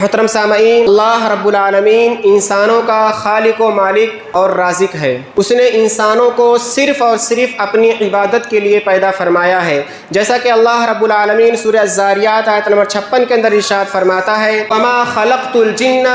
محترم سامعین، اللہ رب العالمین انسانوں کا خالق و مالک اور رازق ہے۔ اس نے انسانوں کو صرف اور صرف اپنی عبادت کے لیے پیدا فرمایا ہے، جیسا کہ اللہ رب العالمین سورہ الذاریات آیت نمبر 56 کے اندر ارشاد فرماتا ہے وَمَا خَلَقْتُ الْجِنَّ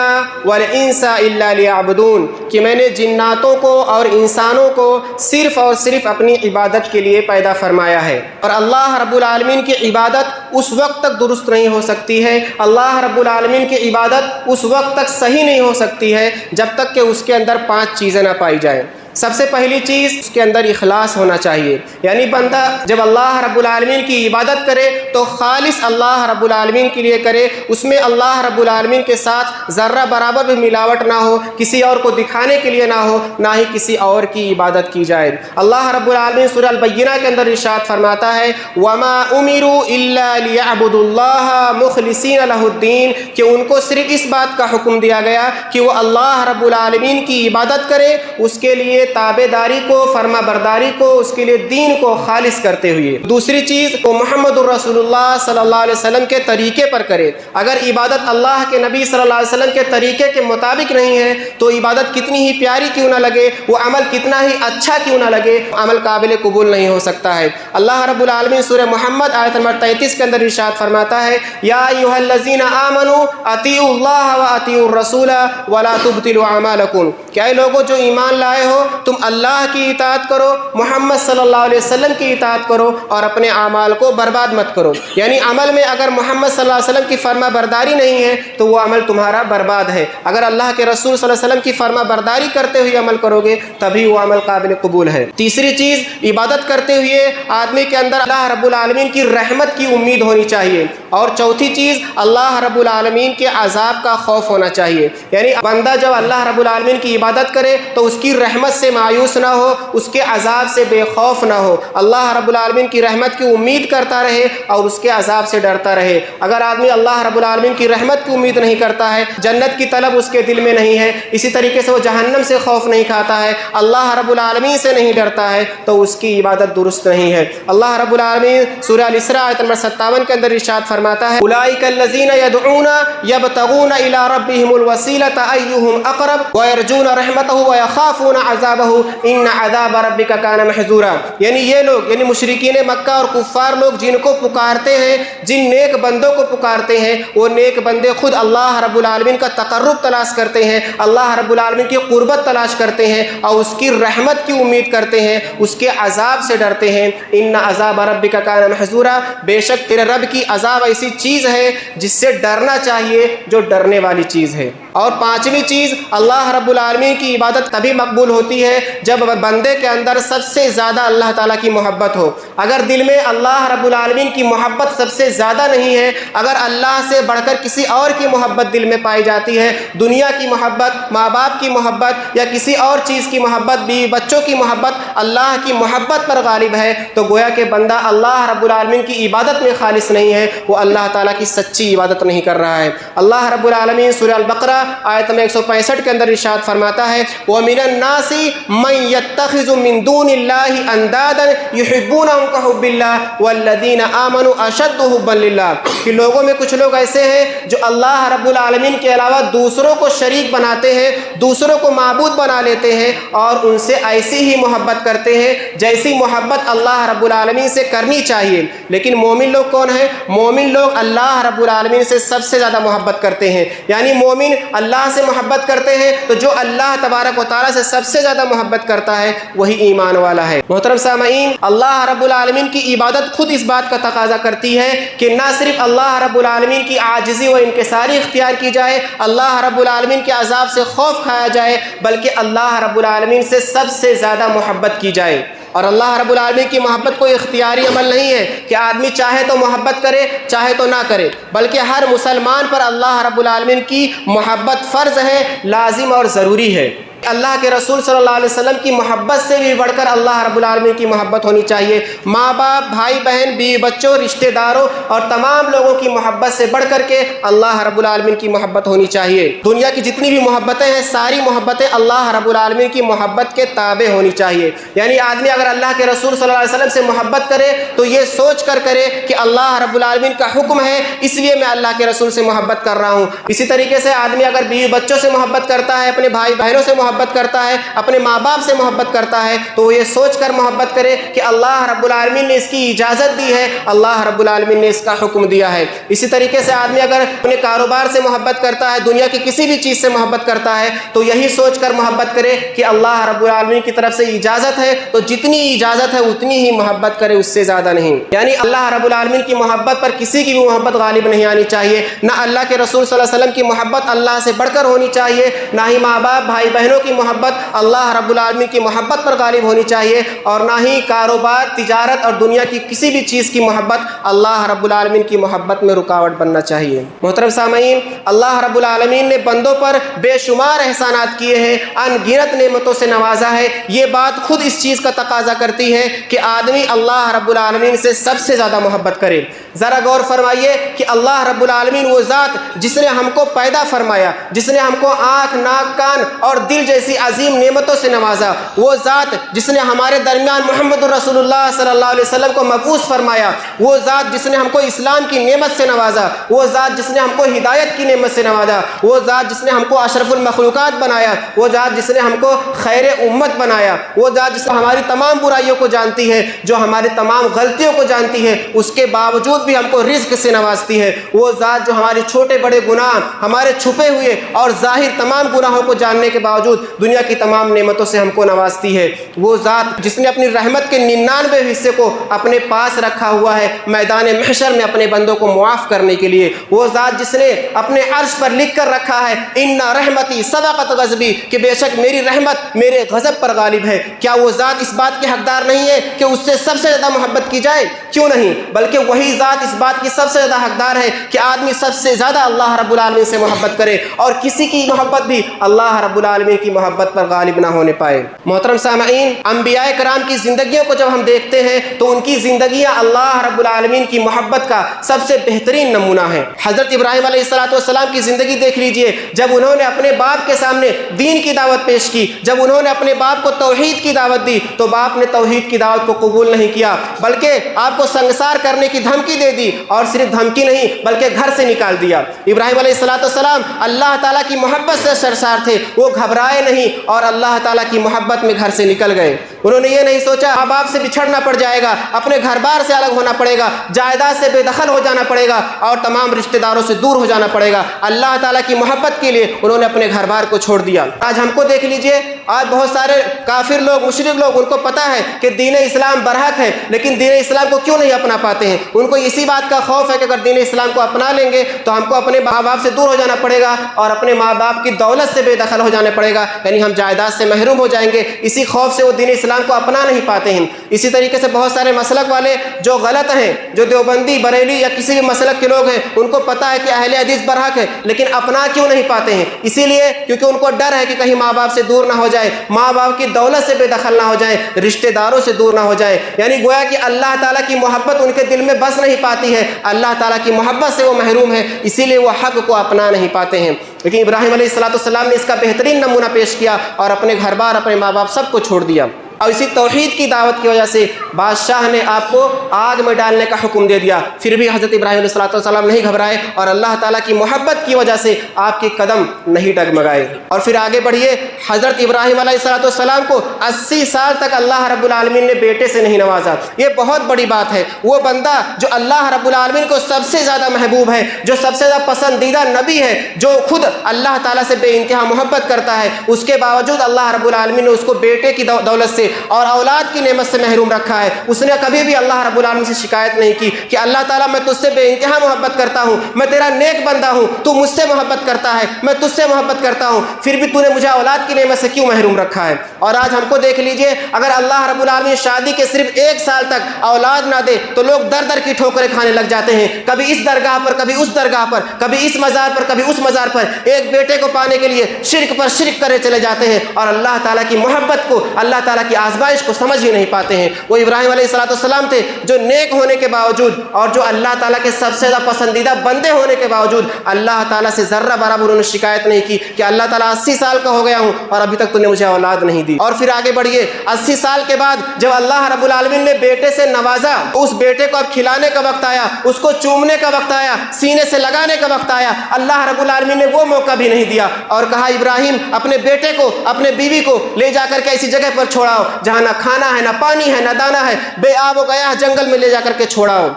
وَالْإِنسَ إِلَّا لِيَعْبُدُونَ، کہ میں نے جناتوں کو اور انسانوں کو صرف اور صرف اپنی عبادت کے لیے پیدا فرمایا ہے۔ اور اللہ رب العالمین کی عبادت اس وقت تک درست نہیں ہو سکتی ہے، اللہ رب العالمین کی عبادت اس وقت تک صحیح نہیں ہو سکتی ہے جب تک کہ اس کے اندر 5 چیزیں نہ پائی جائیں۔ سب سے پہلی چیز اس کے اندر اخلاص ہونا چاہیے، یعنی بندہ جب اللہ رب العالمین کی عبادت کرے تو خالص اللہ رب العالمین کے لیے کرے، اس میں اللہ رب العالمین کے ساتھ ذرہ برابر بھی ملاوٹ نہ ہو، کسی اور کو دکھانے کے لیے نہ ہو، نہ ہی کسی اور کی عبادت کی جائے۔ اللہ رب العالمین سورہ البینہ کے اندر ارشاد فرماتا ہے وَمَا أُمِرُوا إِلَّا لِيَعْبُدُوا اللَّهَ مُخْلِصِينَ لَهُ الدِّينَ، کہ ان کو صرف اس بات کا حکم دیا گیا کہ وہ اللہ رب العالمین کی عبادت کرے، اس کے لیے تابع داری کو، فرما برداری کو، اس کے لیے دین کو خالص کرتے ہوئے۔ دوسری چیز وہ محمد الرسول اللہ صلی اللہ علیہ وسلم کے طریقے پر کرے۔ اگر عبادت اللہ کے نبی صلی اللہ علیہ وسلم کے طریقے کے مطابق نہیں ہے تو عبادت کتنی ہی پیاری کیوں نہ لگے، وہ عمل کتنا ہی اچھا کیوں نہ لگے، عمل قابل قبول نہیں ہو سکتا ہے۔ اللہ رب العالمین سورہ محمد آیت نمبر 33 کے اندر ارشاد فرماتا ہے یا ایھا الذین آمنوا اطیعوا اللہ واطیعوا الرسول ولا تبطلوا اعمالکم، کہ اے لوگوں جو ایمان لائے ہو تم اللہ کی اطاعت کرو، محمد صلی اللہ علیہ وسلم کی اطاعت کرو اور اپنے اعمال کو برباد مت کرو۔ یعنی عمل میں اگر محمد صلی اللہ علیہ وسلم کی فرما برداری نہیں ہے تو وہ عمل تمہارا برباد ہے، اگر اللہ کے رسول صلی اللہ علیہ وسلم کی فرما برداری کرتے ہوئے عمل کرو گے تبھی وہ عمل قابل قبول ہے۔ تیسری چیز عبادت کرتے ہوئے آدمی کے اندر اللہ رب العالمین کی رحمت کی امید ہونی چاہیے، اور چوتھی چیز اللہ رب العالمین کے عذاب کا خوف ہونا چاہیے۔ یعنی بندہ جب اللہ رب العالمین کی عبادت کرے تو اس کی رحمت سے مایوس نہ ہو، اس کے عذاب سے بے خوف نہ ہو، اللہ رب العالمین کی رحمت کی امید کرتا رہے اور اس کے عذاب سے ڈرتا رہے۔ اگر آدمی اللہ رب العالمین کی رحمت کی امید نہیں کرتا ہے، جنت کی طلب اس کے دل میں نہیں ہے، اسی طریقے سے وہ جہنم سے خوف نہیں کھاتا ہے، اللہ رب العالمین سے نہیں ڈرتا ہے، تو اس کی عبادت درست نہیں ہے۔ اللہ رب العالمین سورہ الاسراء آیت نمبر 57 کے اندر ارشاد فرماتا ہے اولئک الذین یدعون یبتغون الی ربہم الوسیلۃ ایہم اقرب ویرجون رحمتہ ویخافون عذابہ ان عذاب ربک کان محذورا، یعنی یہ لوگ یعنی مشرکین مکہ اور کفار لوگ جن کو پکارتے ہیں، جن نیک بندوں کو پکارتے ہیں، وہ نیک بندے خود اللہ رب العالمین کا تقرب تلاش کرتے ہیں، اللہ رب العالمین کی قربت تلاش کرتے ہیں اور اس کی رحمت کی امید کرتے ہیں، اس کے عذاب سے ڈرتے ہیں۔ ان عذاب ربک کان محذورا، بے شک تیرے رب کی عذاب ایسی چیز ہے جس سے ڈرنا چاہیے، جو ڈرنے والی چیز ہے۔ اور پانچویں چیز اللہ رب العالمین کی عبادت تبھی مقبول ہوتی ہے جب بندے کے اندر سب سے زیادہ اللہ تعالیٰ کی محبت ہو۔ اگر دل میں اللہ رب العالمین کی محبت سب سے زیادہ نہیں ہے، اگر اللہ سے بڑھ کر کسی اور کی محبت دل میں پائی جاتی ہے، دنیا کی محبت، ماں باپ کی محبت یا کسی اور چیز کی محبت، بیوی بچوں کی محبت، اللہ کی محبت پر غالب ہے، تو گویا کہ بندہ اللہ رب العالمین کی عبادت میں خالص نہیں ہے، وہ اللہ تعالیٰ کی سچی عبادت نہیں کر رہا ہے۔ اللہ رب العالمین سورہ البقرہ آیت نمبر 165 کے اندر ارشاد فرماتا ہے وَمِنَ النَّاسِ مَن يَتَّخِذُ مِن دُونِ اللَّهِ أَندَادًا يُحِبُّونَهُمْ كَحُبِّ اللَّهِ وَالَّذِينَ آمَنُوا أَشَدُّ حُبًّا لِلَّهِ، کہ لوگوں میں کچھ لوگ ایسے ہیں جو اللہ رب العالمین کے علاوہ دوسروں کو شریک بناتے ہیں، دوسروں کو معبود بنا لیتے ہیں اور ان سے ایسی ہی محبت کرتے ہیں جیسی محبت اللہ رب العالمین سے کرنی چاہیے۔ لیکن مومن لوگ کون ہیں؟ مومن لوگ اللہ رب العالمین سے سب سے زیادہ محبت کرتے ہیں، یعنی مومن اللہ سے محبت کرتے ہیں تو جو اللہ تبارک و تعالیٰ سے سب سے زیادہ محبت کرتا ہے وہی ایمان والا ہے۔ محترم سامعین، اللہ رب العالمین کی عبادت خود اس بات کا تقاضا کرتی ہے کہ نہ صرف اللہ رب العالمین کی عاجزی و انکساری اختیار کی جائے، اللہ رب العالمین کے عذاب سے خوف کھایا جائے، بلکہ اللہ رب العالمین سے سب سے زیادہ محبت کی جائے۔ اور اللہ رب العالمین کی محبت کوئی اختیاری عمل نہیں ہے کہ آدمی چاہے تو محبت کرے چاہے تو نہ کرے، بلکہ ہر مسلمان پر اللہ رب العالمین کی محبت فرض ہے، لازم اور ضروری ہے۔ اللہ کے رسول صلی اللہ علیہ وسلم کی محبت سے بھی بڑھ کر اللہ رب العالمین کی محبت ہونی چاہیے۔ ماں باپ، بھائی بہن، بیوی بچوں، رشتہ داروں اور تمام لوگوں کی محبت سے بڑھ کر کے اللہ رب العالمین کی محبت ہونی چاہیے۔ دنیا کی جتنی بھی محبتیں ہیں ساری محبتیں اللہ رب العالمین کی محبت کے تابع ہونی چاہیے۔ یعنی آدمی اگر اللہ کے رسول صلی اللہ علیہ وسلم سے محبت کرے تو یہ سوچ کر کرے کہ اللہ رب العالمین کا حکم ہے اس لیے میں اللہ کے رسول سے محبت کر رہا ہوں۔ اسی طریقے سے آدمی اگر بیوی بچوں سے محبت کرتا ہے، اپنے بھائی بہنوں سے محبت کرتا ہے، اپنے ماں باپ سے محبت کرتا ہے تو وہ یہ سوچ کر محبت کرے کہ اللہ رب العالمین نے اس کی اجازت دی ہے، اللہ رب العالمین نے اس کا حکم دیا ہے۔ اسی طریقے سے آدمی اگر اپنے کاروبار سے محبت کرتا ہے، دنیا کی کسی بھی چیز سے محبت کرتا ہے تو یہی سوچ کر محبت کرے کہ اللہ رب العالمین کی طرف سے اجازت ہے تو جتنی اجازت ہے اتنی ہی محبت کرے، اس سے زیادہ نہیں۔ یعنی اللہ رب العالمین کی محبت پر کسی کی بھی محبت غالب نہیں آنی چاہیے، نہ اللہ کے رسول صلی اللہ علیہ وسلم کی محبت اللہ سے بڑھ کر ہونی چاہیے، نہ ہی ماں باپ بھائی بہنوں کی محبت اللہ رب العالمین کی محبت پر غالب ہونی چاہیے، اور نہ ہی کاروبار، تجارت اور دنیا کی کسی بھی چیز کی محبت اللہ رب العالمین کی محبت میں رکاوٹ بننا چاہیے۔ محترم سامعین، اللہ رب العالمین نے بندوں پر بے شمار احسانات کیے ہیں، ان گنت نعمتوں سے نوازا ہے۔ یہ بات خود اس چیز کا تقاضا کرتی ہے کہ آدمی اللہ رب العالمین سے سب سے زیادہ محبت کرے۔ ذرا غور فرمائیے کہ اللہ رب العالمین وہ ذات جس نے ہم کو پیدا فرمایا، جس نے ہم کو آنکھ، ناک، کان اور دل جیسی عظیم نعمتوں سے نوازا، وہ ذات جس نے ہمارے درمیان محمد رسول اللہ صلی اللہ علیہ وسلم کو مبعوث فرمایا، وہ ذات جس نے ہم کو اسلام کی نعمت سے نوازا، وہ ذات جس نے ہم کو ہدایت کی نعمت سے نوازا، وہ ذات جس نے ہم کو اشرف المخلوقات بنایا، وہ ذات جس نے ہم کو خیر امت بنایا، وہ ذات جس نے ہماری تمام برائیوں کو جانتی ہے، جو ہماری تمام غلطیوں کو جانتی ہے، اس کے باوجود بھی ہم کو رزق سے نوازتی ہے، وہ ذات جو ہمارے چھوٹے بڑے گناہ، ہمارے چھپے ہوئے اور ظاہر تمام گناہوں کو جاننے کے باوجود دنیا کی تمام نعمتوں سے ہم کو نوازتی ہے، وہ ذات جس نے اپنی رحمت کے 99 حصے کو اپنے پاس رکھا ہوا ہے میدان محشر میں اپنے بندوں کو معاف کرنے کے لیے، وہ ذات جس نے اپنے عرش پر لکھ کر رکھا ہے ان رحمتی سبقت غضبی، کہ بے شک میری رحمت میرے غضب پر غالب ہے۔ کیا وہ ذات اس بات کے حقدار نہیں ہے کہ اس سے سب سے زیادہ محبت کی جائے؟ کیوں نہیں، بلکہ وہی ذات اس بات کی سب سے زیادہ حقدار ہے کہ آدمی سب سے زیادہ اللہ رب العالمین سے محبت کرے اور کسی کی محبت بھی اللہ رب العالمین کی محبت پر غالب نہ ہونے پائے۔ محترم سامعین، انبیاء کرام کی زندگیوں کو جب ہم دیکھتے ہیں تو ان کی زندگیاں اللہ رب العالمین کی محبت کا سب سے بہترین نمونہ ہے۔ حضرت ابراہیم علیہ السلام کی زندگی دیکھ لیجئے، جب انہوں نے اپنے باپ کے سامنے دین کی دعوت پیش کی، جب انہوں نے اپنے باپ کو توحید کی دعوت دی تو باپ نے توحید کی دعوت کو قبول نہیں کیا، بلکہ آپ کو سنگسار کرنے کی دھمکی دے دی، اور صرف دھمکی نہیں بلکہ گھر سے نکال دیا۔ ابراہیم علیہ السلام اللہ تعالیٰ کی محبت سے سرشار تھے، وہ گھبرائے نہیں اور اللہ تعالیٰ کی محبت میں گھر سے نکل گئے۔ انہوں نے یہ نہیں سوچا ماں باپ سے بچھڑنا پڑ جائے گا، اپنے گھر بار سے الگ ہونا پڑے گا، جائیداد سے بے دخل ہو جانا پڑے گا اور تمام رشتہ داروں سے دور ہو جانا پڑے گا۔ اللہ تعالیٰ کی محبت کے لیے انہوں نے اپنے گھر بار کو چھوڑ دیا۔ آج ہم کو دیکھ لیجئے، آج بہت سارے کافر لوگ، مشرک لوگ، ان کو پتہ ہے کہ دین اسلام برحق ہے، لیکن دین اسلام کو کیوں نہیں اپنا پاتے ہیں؟ ان کو اسی بات کا خوف ہے کہ اگر دین اسلام کو اپنا لیں گے تو ہم کو اپنے ماں باپ سے دور ہو جانا پڑے گا اور اپنے ماں باپ کی دولت سے بے دخل ہو جانا پڑے گا، یعنی ہم جائیداد سے محروم ہو جائیں گے۔ اسی خوف سے وہ دین اسلام کو اپنا نہیں پاتے ہیں۔ اسی طریقے سے بہت سارے مسلک والے جو غلط ہیں، جو دیوبندی، بریلی یا کسی بھی مسلک کے لوگ ہیں، ان کو پتہ ہے کہ اہل حدیث برحق ہے، لیکن اپنا کیوں نہیں پاتے ہیں؟ اسی لیے کیونکہ ان کو ڈر ہے کہ کہیں ماں باپ سے دور نہ ہو جائے، ماں باپ کی دولت سے بے دخل نہ ہو جائے، رشتہ داروں سے دور نہ ہو جائے، یعنی گویا کہ اللہ تعالیٰ کی محبت ان کے دل میں بس نہیں پاتی ہے، اللہ تعالیٰ کی محبت سے وہ محروم ہے، اسی لیے وہ حق کو اپنا نہیں پاتے ہیں۔ لیکن ابراہیم علیہ السلام نے اس کا بہترین نمونہ پیش کیا اور اپنے گھر بار، اپنے ماں باپ سب کو چھوڑ دیا، اور اسی توحید کی دعوت کی وجہ سے بادشاہ نے آپ کو آگ میں ڈالنے کا حکم دے دیا، پھر بھی حضرت ابراہیم علیہ السلام نہیں گھبرائے اور اللہ تعالیٰ کی محبت کی وجہ سے آپ کے قدم نہیں ڈگمگائے۔ اور پھر آگے بڑھیے، حضرت ابراہیم علیہ السلام کو 80 سال تک اللہ رب العالمین نے بیٹے سے نہیں نوازا۔ یہ بہت بڑی بات ہے۔ وہ بندہ جو اللہ رب العالمین کو سب سے زیادہ محبوب ہے، جو سب سے زیادہ پسندیدہ نبی ہے، جو خود اللہ تعالیٰ سے بے انتہا محبت کرتا ہے، اس کے باوجود اللہ رب العالمین نے اس کو بیٹے کی دولت سے اور اولاد کی نعمت سے محروم رکھا ہے، اس نے کبھی بھی اللہ رب العالمین سے شکایت نہیں کی کہ اللہ تعالیٰ میں تجھ سے بے انتہا محبت کرتا ہوں، میں تیرا نیک بندہ ہوں، تو مجھ سے محبت کرتا ہے، میں تجھ سے محبت کرتا ہوں، پھر بھی تو نے مجھے اولاد کی نعمت سے کیوں محروم رکھا ہے؟ اور آج ہم کو دیکھ لیجئے، اگر اللہ رب العالمین شادی کے صرف 1 سال تک اولاد نہ دے تو لوگ در در کی ٹھوکریں کھانے لگ جاتے ہیں، کبھی اس درگاہ پر، کبھی اس درگاہ پر، کبھی اس مزار پر، کبھی اس مزار پر، ایک بیٹے کو پانے کے لیے شرک پر شرک کرے چلے جاتے ہیں، اور اللہ تعالیٰ کی محبت کو، اللہ تعالیٰ کی آزمائش کو سمجھ ہی نہیں پاتے ہیں۔ وہ ابراہیم علیہ السلام تھے جو نیک ہونے کے باوجود اور جو اللہ تعالیٰ کے سب سے زیادہ پسندیدہ بندے ہونے کے باوجود اللہ تعالیٰ سے ذرہ برابر انہوں نے شکایت نہیں کی کہ اللہ تعالیٰ 80 سال کا ہو گیا ہوں اور ابھی تک تو نے مجھے اولاد نہیں دی۔ اور پھر آگے بڑھیے، 80 سال کے بعد جب اللہ رب العالمین نے بیٹے سے نوازا، اس بیٹے کو اب کھلانے کا وقت آیا، اس کو چومنے کا وقت آیا، سینے سے لگانے کا وقت آیا، اللہ رب العالمین نے وہ موقع بھی نہیں دیا اور کہا ابراہیم اپنے بیٹے کو، اپنے بیوی کو لے جا کر کے ایسی جگہ پر چھوڑاؤ جہاں نہ کھانا ہے، نہ پانی ہے، نہ دانا ہے، بے آب و گیا جنگل میں لے جا کر کے چھوڑاؤ۔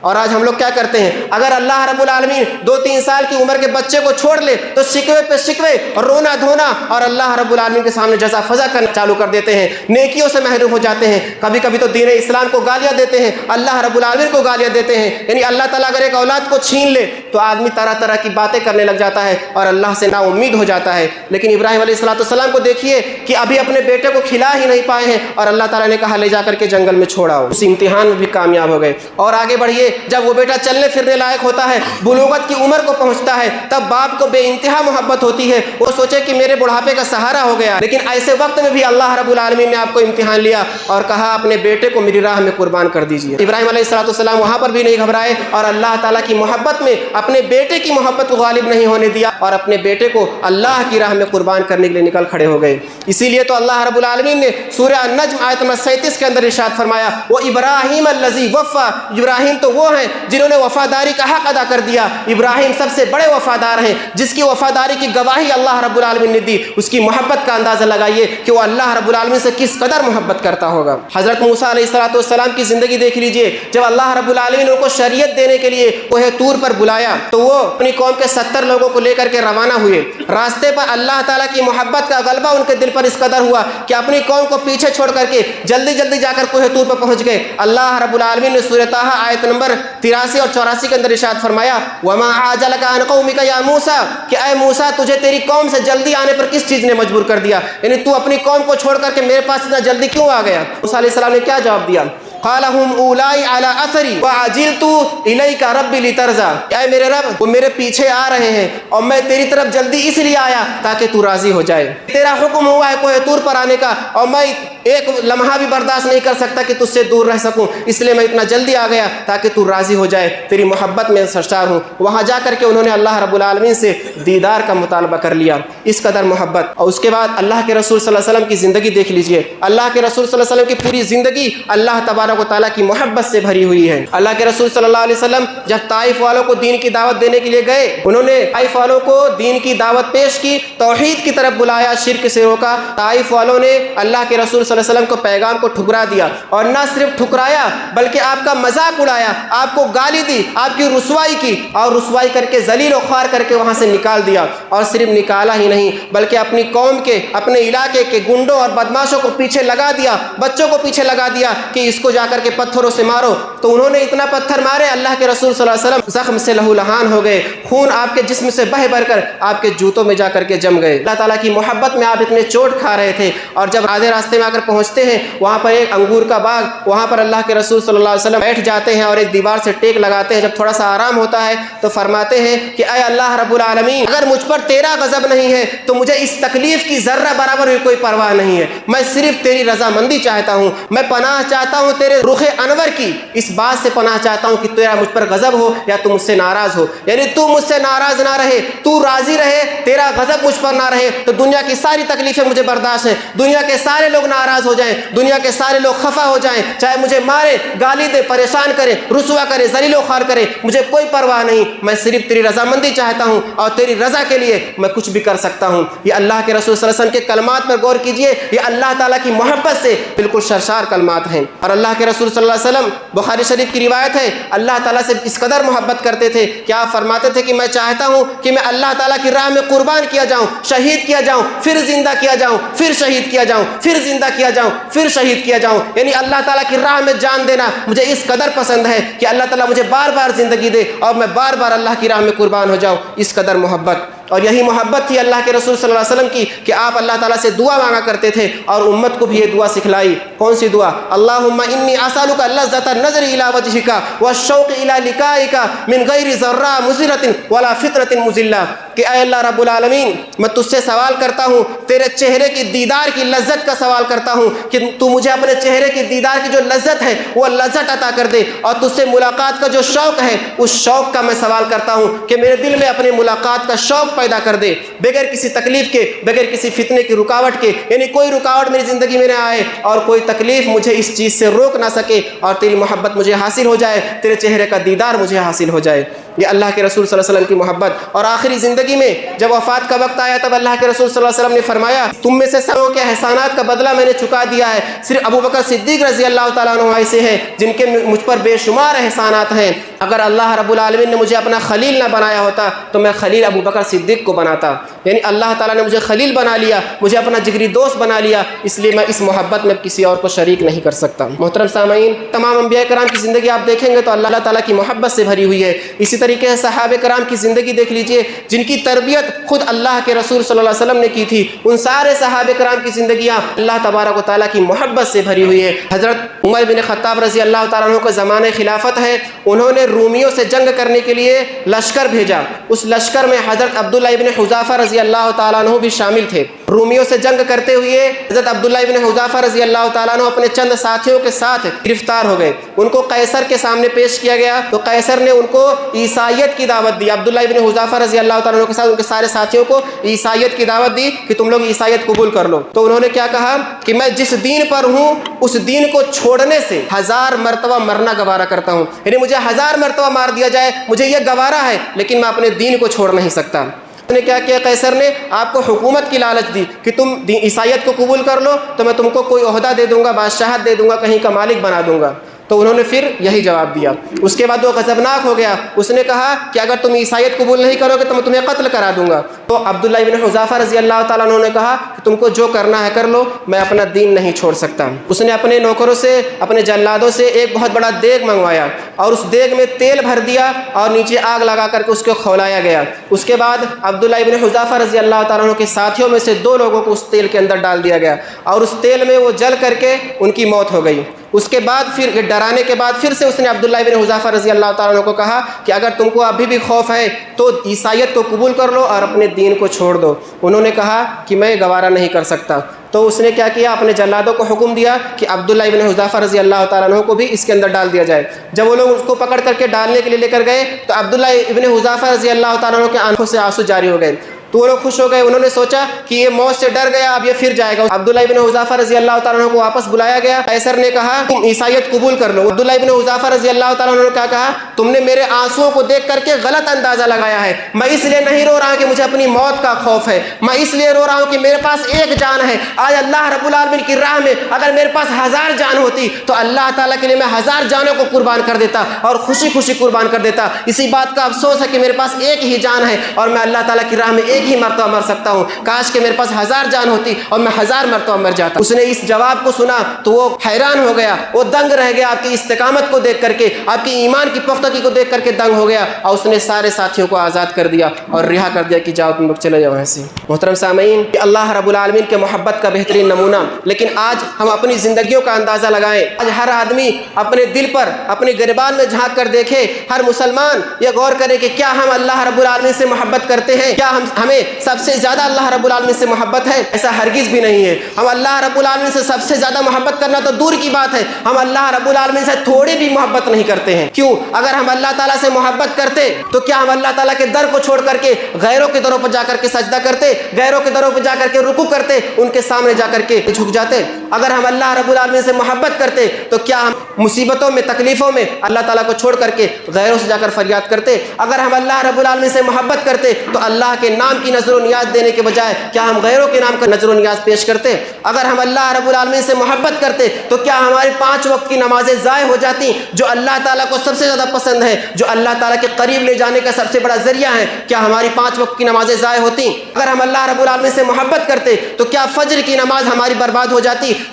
اور آج ہم لوگ کیا کرتے ہیں؟ اگر اللہ رب العالمین 2-3 سال کی عمر کے بچے کو چھوڑ لے تو شکوے پہ شکوے اور رونا دھونا اور اللہ رب العالمین کے سامنے جزا فضا کرنا چالو کر دیتے ہیں، نیکیوں سے محروم ہو جاتے ہیں، کبھی کبھی تو دین اسلام کو گالیاں دیتے ہیں، اللہ رب العالمین کو گالیاں دیتے ہیں۔ یعنی اللہ تعالیٰ اگر ایک اولاد کو چھین لے تو آدمی طرح طرح کی باتیں کرنے لگ جاتا ہے اور اللہ سے نا امید ہو جاتا ہے۔ لیکن ابراہیم علیہ السلام کو دیکھیے کہ ابھی اپنے بیٹے کو کھلا ہی نہیں پائے ہیں اور اللہ تعالیٰ نے کہا لے جا کر کے جنگل میں چھوڑاؤ، اس امتحان میں بھی کامیاب ہو گئے۔ اور آگے بڑھیے، جب وہ بیٹا چلنے پھرنے لائق ہوتا ہے، بلوغت کی عمر کو پہنچتا ہے، تب باپ کو بے انتہا محبت ہوتی ہے، وہ سوچے کہ میرے بڑھاپے کا سہارا ہو گیا۔ لیکن ایسے وقت میں بھی اللہ رب العالمین نے آپ کو امتحان لیا اور کہا اپنے بیٹے کو میری راہ میں قربان کر دیجیے۔ ابراہیم علیہ السلام وہاں پر بھی نہیں گھبرائے اور اللہ تعالیٰ کی محبت میں اپنے بیٹے کی محبت کو غالب نہیں ہونے دیا اور اپنے بیٹے کو اللہ کی راہ میں قربان کرنے کے لیے نکل کھڑے ہو گئے۔ اسی لیے تو اللہ رب العالمین نے سورہ النجم آیت نمبر 37 کے اندر ارشاد فرمایا وہ ابراہیم الذی وفا، ابراہیم تو وہ ہیں جنہوں نے وفاداری کا حق ادا کر دیا۔ ابراہیم سب سے بڑے وفادار ہیں، جس کی وفاداری کی گواہی اللہ رب العالمین نے دی، اس کی محبت کا اندازہ لگائیے کہ وہ اللہ رب العالمین سے کس قدر محبت کرتا ہوگا۔ حضرت موسیٰ علیہ السلام کی زندگی دیکھ لیجئے، جب اللہ رب العالمین ان کو شریعت دینے کے لیے کوہ طور پر بلایا تو وہ اپنی قوم کے 70 لوگوں کو لے کر کے روانہ ہوئے۔ راستے پر اللہ تعالیٰ کی محبت کا غلبہ ان کے دل پر اس قدر ہوا کہ اپنی قوم کو پیچھے چھوڑ کر کے جلدی جلدی جا کر کوہ طور پر پہنچ گئے۔ اللہ رب العالمین نے سورہ طٰہٰ آیت نمبر 83 اور 84 کے اندر ارشاد فرمایا وَمَا عَجَلَكَ عَنْ قَوْمِكَ يَا مُوسَىٰ، کہ اے موسیٰ تجھے تیری قوم سے جلدی آنے پر کس چیز نے مجبور کر دیا؟ یعنی تو اپنی قوم کو چھوڑ کر کے میرے پاس اتنا جلدی کیوں آ گیا؟ موسیٰ علیہ السلام نے کیا جواب دیا؟ قَالَ هُمْ أُولَٰئِ عَلَىٰ أَثَرِي وَعَجِلْتُ إِلَيْكَ رَبِّ لِتَرْضَىٰ، اے میرے رب وہ میرے پیچھے آ رہے ہیں اور میں تیری طرف جلدی اس لیے آیا تاکہ تو راضی ہو جائے۔ تیرا حکم ہوا ہے کوہ طور پر آنے کا اور میں ایک لمحہ بھی برداشت نہیں کر سکتا کہ تجھ سے دور رہ سکوں، اس لیے میں اتنا جلدی آ گیا تاکہ تو راضی ہو جائے، تیری محبت میں سرشار ہوں۔ وہاں جا کر کے انہوں نے اللہ رب العالمین سے دیدار کا مطالبہ کر لیا، اس قدر محبت۔ اور اس کے بعد اللہ کے رسول صلی اللہ علیہ وسلم کی زندگی دیکھ لیجئے، اللہ کے رسول صلی اللہ علیہ وسلم کی پوری زندگی اللہ تبارک و تعالیٰ کی محبت سے بھری ہوئی ہے۔ اللہ کے رسول صلی اللہ علیہ وسلم جب طائف والوں کو دین کی دعوت دینے کے لیے گئے، انہوں نے طائف والوں کو دین کی دعوت پیش کی، توحید کی طرف بلایا، شرک سے روکا۔ طائف والوں نے اللہ کے رسول صلی اللہ علیہ وسلم کو پیغام کو ٹھکرا دیا اور نہ صرف ٹھکرایا بلکہ آپ کا مذاق اڑایا، آپ کو گالی دی، آپ کی رسوائی کی اور رسوائی کر کے ذلیل و خوار کر کے وہاں سے نکال دیا۔ اور صرف نکالا ہی نہیں بلکہ اپنی قوم کے، اپنے علاقے کے گنڈوں اور بدماشوں کو پیچھے لگا دیا، بچوں کو پیچھے لگا دیا کہ اس کو جا کر کے پتھروں سے مارو۔ تو انہوں نے اتنا پتھر مارے اللہ کے رسول صلی اللہ علیہ وسلم زخم سے لہو لہان ہو گئے، خون آپ کے جسم سے بہہ بہہ کر آپ کے جوتوں میں جا کر کے جم گئے۔ اللہ تعالیٰ کی محبت میں آپ اتنے چوٹ کھا رہے تھے اور جب آدھے راستے میں آ کر پہنچتے ہیں وہاں پر ایک انگور کا باغ، وہاں پر اللہ کے رسول صلی اللہ علیہ وسلم بیٹھ جاتے ہیں اور ایک دیوار سے ٹیک لگاتے ہیں۔ جب تھوڑا سا آرام ہوتا ہے تو فرماتے ہیں کہ اے اللہ رب العالمین اگر مجھ پر تیرا غضب نہیں ہے تو مجھے اس تکلیف کی ذرہ برابر بھی کوئی پرواہ نہیں ہے، میں صرف تیری رضامندی چاہتا ہوں، میں پناہ چاہتا ہوں تیرے رخ انور کی، اس بات سے پناہ چاہتا ہوں کہ تیرا مجھ پر غضب ہو یا تو مجھ سے ناراض ہو، یعنی تو مجھ سے ناراض نہ رہے، تو راضی رہے، تیرا غضب مجھ پر نہ رہے تو دنیا کی ساری تکلیفیں مجھے برداشت ہیں، دنیا کے سارے لوگ ناراض ہو جائیں، دنیا کے سارے لوگ خفا ہو جائیں، چاہے مجھے مارے، گالی دے، پریشان کرے، رسوا کرے، ذلیل و خوار کرے، مجھے کوئی پرواہ نہیں، میں صرف تیری رضامندی چاہتا ہوں اور تیری رضا کے لیے میں کچھ بھی کر سکتا ہوں۔ یہ اللہ کے رسول صلی اللہ علیہ وسلم کے کلمات پر غور کیجئے، یہ اللہ تعالیٰ کی محبت سے بالکل سرشار کلمات ہیں۔ اور اللہ کے رسول صلی اللہ علیہ وسلم، بخاری شریف کی روایت ہے، اللہ تعالیٰ سے اس قدر محبت کرتے تھے کہ آپ فرماتے تھے کہ میں چاہتا ہوں کہ میں اللہ تعالیٰ کی راہ میں قربان کیا جاؤں، شہید کیا جاؤں، پھر زندہ کیا جاؤں، پھر شہید کیا جاؤں، پھر زندہ کیا جاؤں پھر شہید کیا جاؤں، یعنی اللہ تعالیٰ کی راہ میں جان دینا مجھے اس قدر پسند ہے کہ اللہ تعالیٰ مجھے بار بار زندگی دے اور میں بار بار اللہ کی راہ میں قربان ہو جاؤں، اس قدر محبت۔ اور یہی محبت تھی اللہ کے رسول صلی اللہ علیہ وسلم کی کہ آپ اللہ تعالیٰ سے دعا مانگا کرتے تھے اور امت کو بھی یہ دعا سکھلائی۔ کون سی دعا؟ اللہم انی اسألک لذۃ النظر الی وجہک والشوق الی لقائک من غیر ضراء مضرۃ ولا فتنۃ مضلہ، کہ اے اللہ رب العالمین میں تجھ سے سوال کرتا ہوں، تیرے چہرے کی دیدار کی لذت کا سوال کرتا ہوں کہ تو مجھے اپنے چہرے کی دیدار کی جو لذت ہے وہ لذت عطا کر دے، اور تجھ سے ملاقات کا جو شوق ہے اس شوق کا میں سوال کرتا ہوں کہ میرے دل میں اپنے ملاقات کا شوق پیدا کر دے، بغیر کسی تکلیف کے، بغیر کسی فتنے کی رکاوٹ کے، یعنی کوئی رکاوٹ میری زندگی میں نہ آئے اور کوئی تکلیف مجھے اس چیز سے روک نہ سکے، اور تیری محبت مجھے حاصل ہو جائے، تیرے چہرے کا دیدار مجھے حاصل ہو جائے۔ یہ اللہ کے رسول صلی اللہ علیہ وسلم کی محبت۔ اور آخری زندگی میں جب وفات کا وقت آیا تب اللہ کے رسول صلی اللہ علیہ وسلم نے فرمایا تم میں سے سبوں کے احسانات کا بدلہ میں نے چکا دیا ہے، صرف ابو بکر صدیق رضی اللہ تعالیٰ عنہ ایسے ہیں جن کے مجھ پر بے شمار احسانات ہیں۔ اگر اللہ رب العالمین نے مجھے اپنا خلیل نہ بنایا ہوتا تو میں خلیل ابو بکر صدیق کو بناتا، یعنی اللہ تعالیٰ نے مجھے خلیل بنا لیا، مجھے اپنا جگری دوست بنا لیا، اس لیے میں اس محبت میں کسی اور کو شریک نہیں کر سکتا۔ محترم سامعین، تمام انبیاء کرام کی زندگی آپ دیکھیں گے تو اللہ تعالیٰ کی محبت سے بھری ہوئی ہے۔ اسی طریقے سے صحابہ کرام کی زندگی دیکھ لیجئے جن کی تربیت خود اللہ کے رسول صلی اللہ علیہ وسلم نے کی تھی، ان سارے صحابہ کرام کی زندگیاں اللہ تبارک و تعالیٰ کی محبت سے بھری ہوئی ہے۔ حضرت عمر بن خطاب رضی اللہ تعالیٰ عنہ کا زمانہ خلافت ہے، انہوں نے رومیوں سے جنگ کرنے کے لیے لشکر بھیجا، اس لشکر میں حضرت عبداللہ ابن حذافہ رضی اللہ تعالیٰ عنہ بھی شامل تھے۔ رومیوں سے جنگ کرتے ہوئے حضرت عبداللہ ابن حذافہ رضی اللہ تعالیٰ عنہ اپنے چند ساتھیوں کے ساتھ گرفتار ہو گئے، ان کو قیصر کے سامنے پیش کیا گیا تو قیصر نے ان کو عیسائیت کی دعوت دی۔ عبداللہ ابن حذافہ رضی اللہ تعالیٰ عنہ کے ساتھ ان کے سارے ساتھیوں کو عیسائیت کی دعوت دی کہ تم لوگ عیسائیت قبول کر لو، تو انہوں نے کیا کہا کہ میں جس دین پر ہوں اس دین کو چھوڑنے سے 1000 مرتبہ مرنا گوارا کرتا ہوں، یعنی مجھے 1000 مرتبہ مار دیا جائے مجھے یہ گوارا ہے، لیکن میں اپنے دین کو چھوڑ نہیں سکتا۔ نے کیا کیا؟ قیصر نے آپ کو حکومت کی لالچ دی کہ تم عیسائیت کو قبول کر لو تو میں تم کو کوئی عہدہ دے دوں گا، بادشاہت دے دوں گا، کہیں کا مالک بنا دوں گا، تو انہوں نے پھر یہی جواب دیا۔ اس کے بعد وہ غضبناک ہو گیا، اس نے کہا کہ اگر تم عیسائیت قبول نہیں کرو گے تو میں تمہیں قتل کرا دوں گا۔ تو عبداللہ ابن حذافہ رضی اللہ تعالیٰ عنہ نے کہا کہ تم کو جو کرنا ہے کر لو، میں اپنا دین نہیں چھوڑ سکتا۔ اس نے اپنے نوکروں سے، اپنے جلادوں سے ایک بہت بڑا دیگ منگوایا اور اس دیگ میں تیل بھر دیا اور نیچے آگ لگا کر کے اس کو کھولایا گیا۔ اس کے بعد عبداللہ ابن حذافہ رضی اللہ تعالیٰ عنہ کے ساتھیوں میں سے 2 لوگوں کو اس تیل کے اندر ڈال دیا گیا اور اس تیل میں وہ جل کر کے ان کی موت ہو گئی۔ اس کے بعد پھر ڈرانے کے بعد پھر سے اس نے عبداللہ ابن حذافہ رضی اللہ تعالیٰ عنہ کو کہا کہ اگر تم کو ابھی بھی خوف ہے تو عیسائیت کو قبول کر لو اور اپنے دین کو چھوڑ دو۔ انہوں نے کہا کہ میں گوارا نہیں کر سکتا، تو اس نے کیا کیا؟ اپنے جلادوں کو حکم دیا کہ عبداللہ ابن حذافہ رضی اللہ تعالیٰ عنہ کو بھی اس کے اندر ڈال دیا جائے۔ جب وہ لوگ اس کو پکڑ کر کے ڈالنے کے لیے لے کر گئے تو عبداللہ ابن حذافہ رضی اللہ تعالیٰ عنہ کے آنکھوں سے آنسو جاری ہو گئے، تو وہ لوگ خوش ہو گئے، انہوں نے سوچا کہ یہ موت سے ڈر گیا، اب یہ پھر جائے گا۔ عبداللہ ابن حذافہ رضی اللہ تعالیٰ عنہ کو واپس بلایا گیا، قیصر نے کہا تم عیسائیت قبول کر لو۔ عبداللہ ابن حذافہ رضی اللہ تعالیٰ عنہ نے کیا کہا؟ تم نے میرے آنسوؤں کو دیکھ کر کے غلط اندازہ لگایا ہے، میں اس لیے نہیں رو رہا کہ مجھے اپنی موت کا خوف ہے، میں اس لیے رو رہا ہوں کہ میرے پاس ایک جان ہے۔ آج اللہ رب العالمین کی راہ میں اگر میرے پاس 1000 جان ہوتی تو اللہ تعالیٰ کے لیے میں 1000 جانوں کو قربان کر دیتا اور خوشی خوشی قربان کر دیتا۔ اسی بات کا افسوس ہے کہ میرے پاس ایک ہی جان ہے اور میں اللہ تعالیٰ کی راہ میں ایک ہی مرتبہ مر سکتا ہوں، کاش کہ میرے پاس 1000 جان ہوتی اور میں 1000 مرتبہ مر جاتا۔ اس نے اس جواب کو سنا تو وہ حیران ہو گیا، وہ دنگ رہ گیا، آپ کی استقامت کو دیکھ کر کے، آپ کی ایمان کی پختگی کو دیکھ کر کے دنگ ہو گیا، اور اس نے سارے ساتھیوں کو آزاد کر دیا اور رہا کر دیا کہ جاؤ تم لوگ چلے جاؤ وہاں سے۔ محترم سامعین، کہ اللہ رب العالمین کے محبت کا بہترین نمونہ، لیکن آج ہم اپنی زندگیوں کا اندازہ لگائیں۔ آج ہر آدمی اپنے دل پر، اپنے گریبان میں جھانک کر دیکھے، ہر مسلمان یہ غور کرے کہ کیا ہم اللہ رب العالمین سے محبت کرتے ہیں؟ کیا ہمیں سب سے زیادہ اللہ رب العالمین سے محبت ہے؟ ایسا ہرگز بھی نہیں ہے۔ ہم اللہ رب العالمین سے سب سے زیادہ محبت کرنا تو دور کی بات ہے، ہم اللہ رب العالمین سے تھوڑی بھی محبت نہیں کرتے ہیں۔ کیوں؟ اگر ہم اللہ تعالیٰ سے محبت کرتے تو کیا ہم اللہ تعالیٰ کے در کو چھوڑ کر کے غیروں کے دروں پر جا کر کے سجدہ کرتے، غیروں کے دروں پر جا کر کے رکوع کرتے، ان کے سامنے جا کر کے جھک جاتے؟ اگر ہم اللہ رب العالمین سے محبت کرتے تو کیا ہم مصیبتوں میں، تکلیفوں میں اللہ تعالیٰ کو چھوڑ کر کے غیروں سے جا کر فریاد کرتے؟ اگر ہم اللہ رب العالمین سے محبت کرتے تو اللہ کے نام کی نظر و نیاز دینے کے بجائے کیا ہم غیروں کے نام کا نظر و نیاز پیش کرتے؟ اگر ہم اللہ رب العالمین سے محبت کرتے تو کیا ہماری 5 وقت کی نمازیں ضائع ہو جاتی جو اللہ تعالیٰ کو سب سے زیادہ پسند ہے، جو اللہ تعالیٰ کے قریب لے جانے کا سب سے بڑا ذریعہ ہے؟ کیا ہماری 5 وقت کی نمازیں ضائع ہوتی؟ اگر ہم اللہ رب العالمین سے محبت کرتے تو کیا فجر کی نماز ہماری برباد ہو جاتی؟